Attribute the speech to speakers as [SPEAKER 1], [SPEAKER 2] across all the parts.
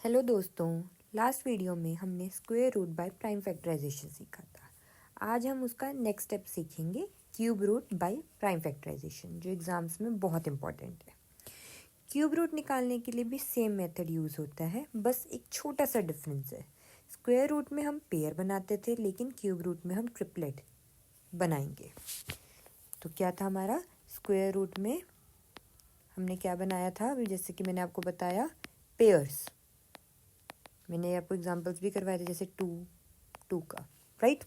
[SPEAKER 1] Hello दोस्तों, last video में हमने square root by prime factorisation सीखा था। आज हम उसका नेक्स्ट स्टेप सीखेंगे, cube root by prime factorisation, जो एग्जाम्स में बहुत इंपॉर्टेंट है। क्यूब रूट निकालने के लिए भी सेम मेथड यूज़ होता है, बस एक छोटा सा डिफरेंस है। स्क्वायर रूट में हम पेयर बनाते थे, लेकिन क्यूब रूट में हम ट्रिपलेट बनाएंगे। तो क्या था हमारा स्क्वायर रूट में हमने क्या बनाया था, अभी जैसे कि मैंने आपको बताया पेयर्स। मैंने आपको एग्जांपल्स भी करवाए थे, जैसे टू का, राइट।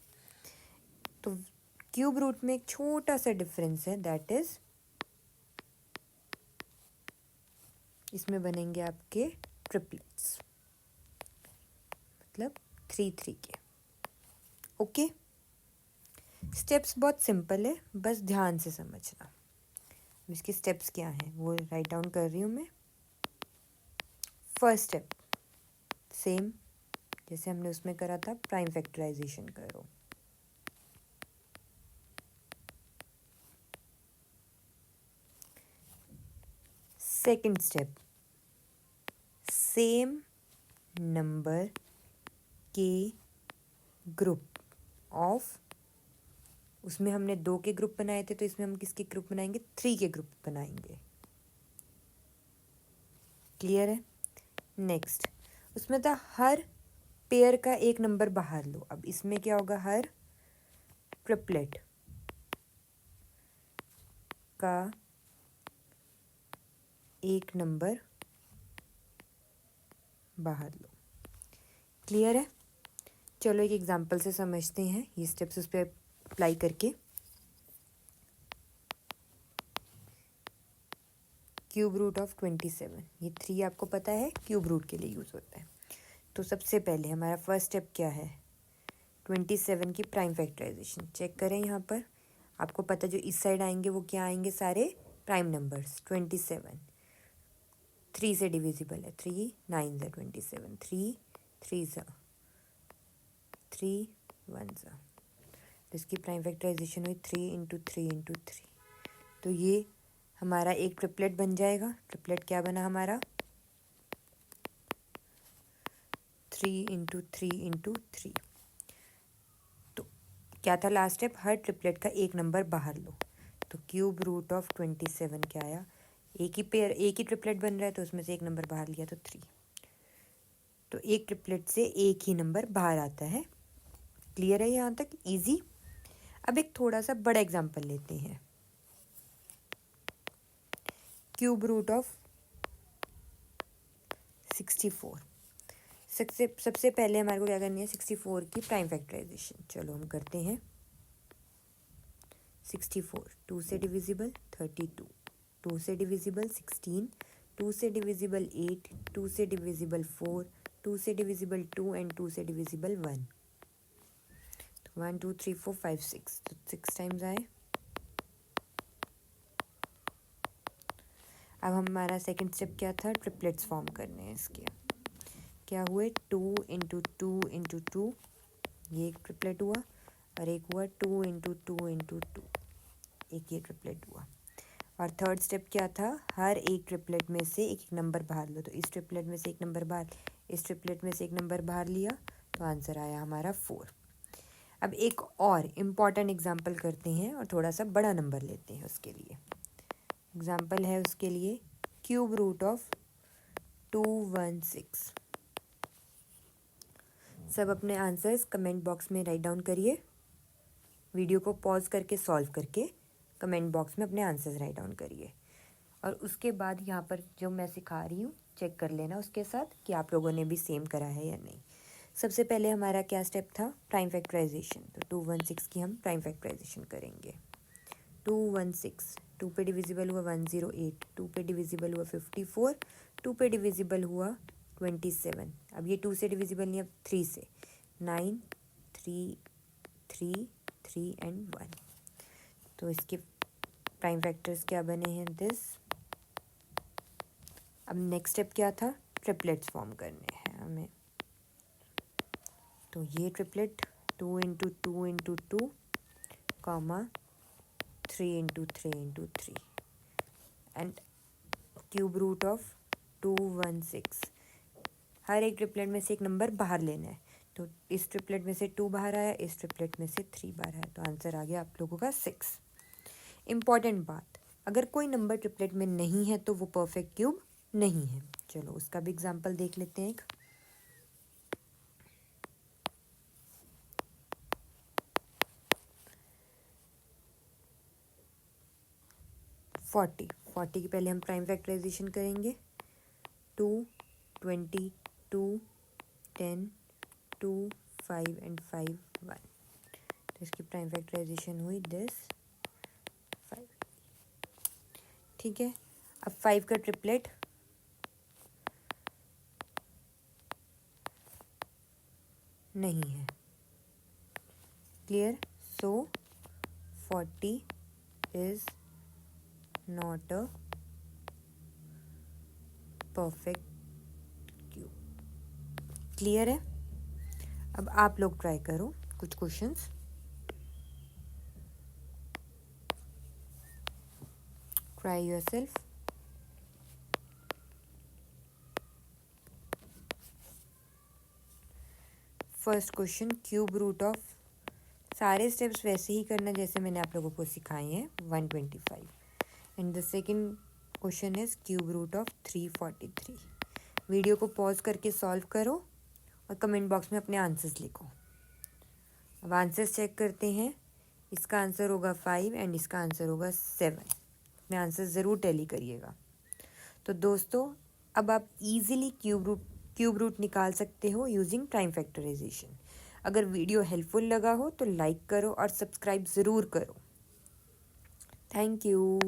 [SPEAKER 1] तो क्यूब रूट में एक छोटा सा डिफरेंस है, दैट इज इसमें बनेंगे आपके ट्रिपलेट्स, मतलब 3 के। ओके, स्टेप्स बहुत सिंपल है, बस ध्यान से समझना। इसके स्टेप्स क्या हैं वो राइट डाउन कर रही हूँ मैं। फर्स्ट स्टेप सेम जैसे हमने उसमें करा था, प्राइम फैक्टराइजेशन करो। सेकंड स्टेप, सेम नंबर के ग्रुप ऑफ, उसमें हमने 2 के ग्रुप बनाए थे, तो इसमें हम किसके ग्रुप बनाएंगे, 3 के ग्रुप बनाएंगे। क्लियर है। नेक्स्ट, उसमें था हर पेयर का एक नंबर बाहर लो। अब इसमें क्या होगा, हर ट्रिपलेट का एक नंबर बाहर लो। क्लियर है। चलो एक एग्जांपल से समझते हैं ये स्टेप्स उस पर अप्लाई करके। क्यूब रूट ऑफ 27, ये 3 आपको पता है क्यूब रूट के लिए यूज़ होता है। तो सबसे पहले हमारा फर्स्ट स्टेप क्या है, 27 की प्राइम फैक्टराइजेशन। चेक करें यहाँ पर, आपको पता जो इस साइड आएंगे वो क्या आएंगे, सारे प्राइम नंबर्स। 27 3 से डिविजिबल है, 3 9 ज़ा 27, 3 3 ज़ा 3 1 ज़ा, तो इसकी प्राइम फैक्टराइजेशन हुई 3 इंटू 3 इंटू 3। तो ये हमारा एक ट्रिपलेट बन जाएगा। ट्रिपलेट क्या बना हमारा, 3 इंटू 3 इंटू 3। तो क्या था लास्ट स्टेप, हर ट्रिपलेट का एक नंबर बाहर लो। तो क्यूब रूट ऑफ 27 क्या आया, एक ही पेयर, एक ही ट्रिपलेट बन रहा है, तो उसमें से एक नंबर बाहर लिया तो 3। तो एक ट्रिपलेट से एक ही नंबर बाहर आता है। क्लियर है यहाँ तक, इजी। अब एक थोड़ा सा बड़ा एग्जांपल लेते हैं, क्यूब रूट ऑफ 64। सबसे पहले हमारे को क्या करनी है, 64 की प्राइम फैक्टराइजेशन। चलो हम करते हैं। 64 2 से डिविजिबल 32, 2 से डिविजिबल 16, 2 से डिविजिबल 8, 2 से डिविजिबल 4, 2 से डिविजिबल 2 एंड 2 से डिविजिबल 1। तो 1 2 3 4 5 6, तो 6 टाइम्स आए। अब हमारा सेकंड स्टेप क्या था, ट्रिपलेट्स फॉर्म करने हैं इसके। क्या हुए, 2 इंटू 2 इंटू 2, ये एक ट्रिपलेट हुआ, और एक हुआ 2 इंटू 2 इंटू 2, एक ये ट्रिपलेट हुआ। और थर्ड स्टेप क्या था, हर एक ट्रिपलेट में से एक एक नंबर बाहर लो। तो इस ट्रिपलेट में से एक नंबर बाहर, इस ट्रिपलेट में से एक नंबर बाहर लिया, तो आंसर आया हमारा 4। अब एक और इम्पॉर्टेंट एग्जाम्पल करते हैं और थोड़ा सा बड़ा नंबर लेते हैं उसके लिए। एग्जाम्पल है उसके लिए, क्यूब रूट ऑफ 216। सब अपने आंसर्स कमेंट बॉक्स में राइट डाउन करिए। वीडियो को पॉज करके सॉल्व करके कमेंट बॉक्स में अपने आंसर्स राइट डाउन करिए। और उसके बाद यहाँ पर जो मैं सिखा रही हूँ चेक कर लेना उसके साथ कि आप लोगों ने भी सेम करा है या नहीं। सबसे पहले हमारा क्या स्टेप था, प्राइम फैक्टराइजेशन। तो 216 की हम प्राइम फैक्टराइजेशन करेंगे। 216, 2 पे डिविजिबल हुआ 108, 2 पे डिविजिबल हुआ 54, 2 पे डिविजिबल हुआ 27। अब ये 2 से डिविजिबल नहीं, अब 3 से, 9 3 3 3 एंड 1। तो इसके प्राइम फैक्टर्स क्या बने हैं, दिस। अब नेक्स्ट स्टेप क्या था, ट्रिपलेट्स फॉर्म करने हैं हमें। तो ये triplet 2 into 2 into 2 comma 3 into 3 into 3 and cube root of 216। हर एक ट्रिपलेट में से एक नंबर बाहर लेना है। तो इस ट्रिपलेट में से 2 बाहर आया, इस ट्रिपलेट में से 3 बाहर आया, तो आंसर आ गया आप लोगों का 6। इम्पॉर्टेंट बात, अगर कोई नंबर ट्रिपलेट में नहीं है तो वो परफेक्ट क्यूब नहीं है। चलो उसका भी एग्जाम्पल देख लेते हैं एक। फोर्टी की पहले हम प्राइम फैक्टराइजेशन करेंगे। 2, 20, 2, 10, 2, 5 एंड 5, 1। तो इसकी प्राइम फैक्टराइजेशन हुई दिस 5। ठीक है, अब 5 का ट्रिपलेट नहीं है। Clear? So 40 is not a perfect cube. Clear है? अब आप लोग ट्राई करो कुछ questions. Try yourself. First question, cube root of, सारे स्टेप्स वैसे ही करना जैसे मैंने आप लोगों को सिखाए हैं, 125। And the second question is cube root of 343। Video को पॉज करके सॉल्व करो और कमेंट बॉक्स में अपने आंसर्स लिखो। अब आंसर्स चेक करते हैं। इसका आंसर होगा 5 एंड इसका आंसर होगा 7। अपने आंसर ज़रूर टैली करिएगा। तो दोस्तों, अब आप इजीली क्यूब रूट निकाल सकते हो यूजिंग प्राइम फैक्टराइजेशन। अगर वीडियो हेल्पफुल लगा हो तो लाइक करो और सब्सक्राइब ज़रूर करो। Thank you.